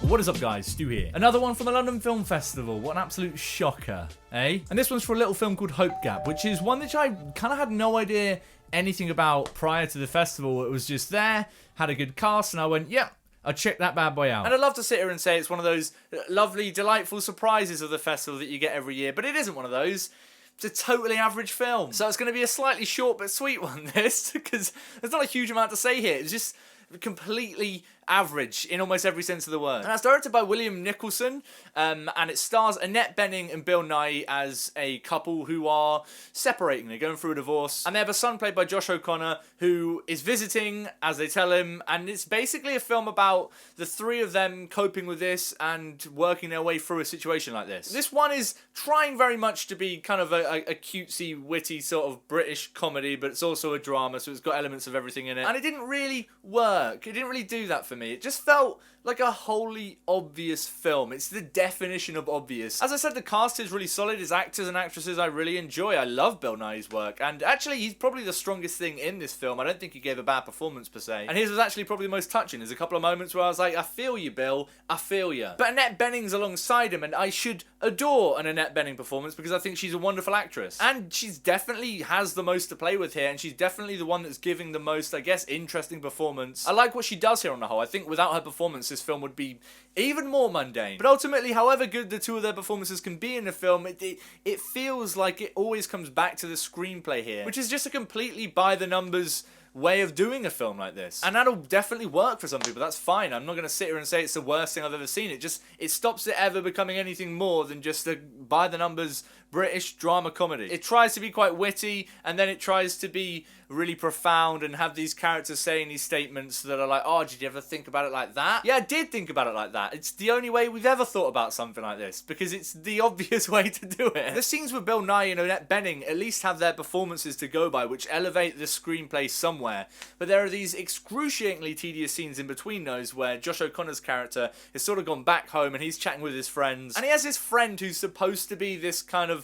What is up guys, Stu here. Another one from the London Film Festival. What an absolute shocker, eh? And this one's for a little film called Hope Gap, which is one that I kind of had no idea anything about prior to the festival. It was just there, had a good cast, and I went, yeah, I'll check that bad boy out. And I'd love to sit here and say it's one of those lovely, delightful surprises of the festival that you get every year, but it isn't one of those. It's a totally average film. So it's going to be a slightly short but sweet one, this, because there's not a huge amount to say here. It's just completely average in almost every sense of the word. And it's directed by William Nicholson, and it stars Annette Bening and Bill Nighy as a couple who are separating. They're going through a divorce, and they have a son played by Josh O'Connor who is visiting, as they tell him, and it's basically a film about the three of them coping with this and working their way through a situation like this. This one is trying very much to be kind of a cutesy, witty sort of British comedy, but it's also a drama, so it's got elements of everything in it. And it didn't really work. It didn't really do that for me. It just felt like a wholly obvious film. It's the definition of obvious. As I said, the cast is really solid. His actors and actresses I really enjoy. I love Bill Nighy's work, and actually he's probably the strongest thing in this film. I don't think he gave a bad performance per se, and his was actually probably the most touching. There's a couple of moments where I was like, I feel you, Bill, I feel you. But Annette Bening's alongside him, and I should adore an Annette Bening performance because I think she's a wonderful actress, and she's definitely has the most to play with here, and she's definitely the one that's giving the most, I guess, interesting performance. I like what she does here on the whole. I think without her performance, this film would be even more mundane. But ultimately, however good the two of their performances can be in the film, it feels like it always comes back to the screenplay here, which is just a completely by-the-numbers way of doing a film like this. And that'll definitely work for some people. That's fine. I'm not going to sit here and say it's the worst thing I've ever seen. It stops it ever becoming anything more than just a by-the-numbers British drama comedy. It tries to be quite witty, and then it tries to be really profound and have these characters saying these statements that are like, oh, did you ever think about it like that? Yeah, I did think about it like that. It's the only way we've ever thought about something like this, because it's the obvious way to do it. The scenes with Bill Nighy and Annette Bening at least have their performances to go by, which elevate the screenplay somewhere. But there are these excruciatingly tedious scenes in between those where Josh O'Connor's character has sort of gone back home and he's chatting with his friends. And he has this friend who's supposed to be this kind of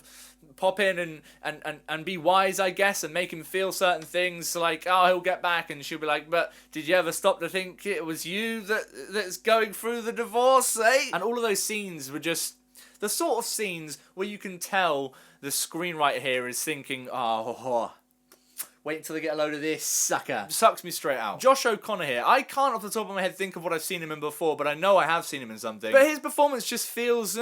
pop in and be wise, I guess, and make him feel certain things, like, oh, he'll get back, and she'll be like, but did you ever stop to think it was you that's going through the divorce, eh? And all of those scenes were just the sort of scenes where you can tell the screenwriter here is thinking, oh, wait until they get a load of this sucker. Sucks me straight out. Josh O'Connor here. I can't off the top of my head think of what I've seen him in before, but I know I have seen him in something. But his performance just feels,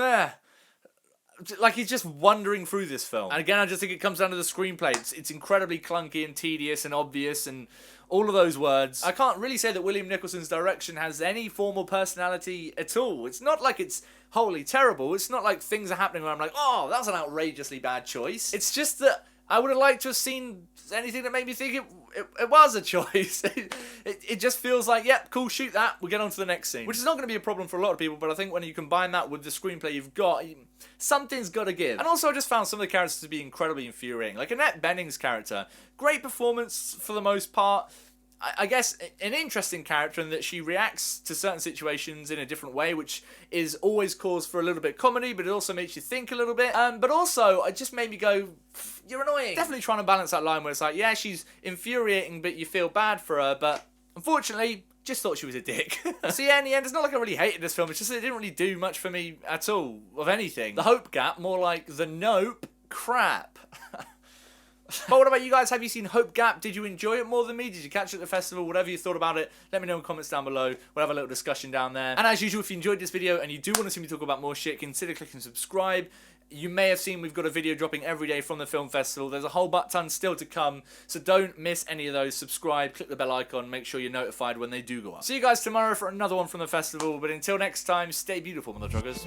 like he's just wandering through this film. And again, I just think it comes down to the screenplay. It's incredibly clunky and tedious and obvious and all of those words. I can't really say that William Nicholson's direction has any formal personality at all. It's not like it's wholly terrible. It's not like things are happening where I'm like, oh, that's an outrageously bad choice. It's just that I would have liked to have seen anything that made me think it was a choice. It just feels like, yep, cool, shoot that, we'll get on to the next scene. Which is not going to be a problem for a lot of people, but I think when you combine that with the screenplay you've got, something's got to give. And also I just found some of the characters to be incredibly infuriating. Like Annette Bening's character, great performance for the most part. I guess an interesting character in that she reacts to certain situations in a different way, which is always cause for a little bit of comedy, but it also makes you think a little bit. But also, it just made me go, you're annoying. Definitely trying to balance that line where it's like, yeah, she's infuriating, but you feel bad for her, but unfortunately, just thought she was a dick. So yeah, in the end, it's not like I really hated this film, it's just that it didn't really do much for me at all, of anything. The Hope Gap, more like the Nope crap. But what about you guys? Have you seen Hope Gap? Did you enjoy it more than me? Did you catch it at the festival? Whatever you thought about it, let me know in the comments down below. We'll have a little discussion down there. And as usual, if you enjoyed this video and you do want to see me talk about more shit, consider clicking subscribe. You may have seen we've got a video dropping every day from the film festival. There's a whole ton still to come, so don't miss any of those. Subscribe, click the bell icon, make sure you're notified when they do go up. See you guys tomorrow for another one from the festival, but until next time, stay beautiful, mother truckers.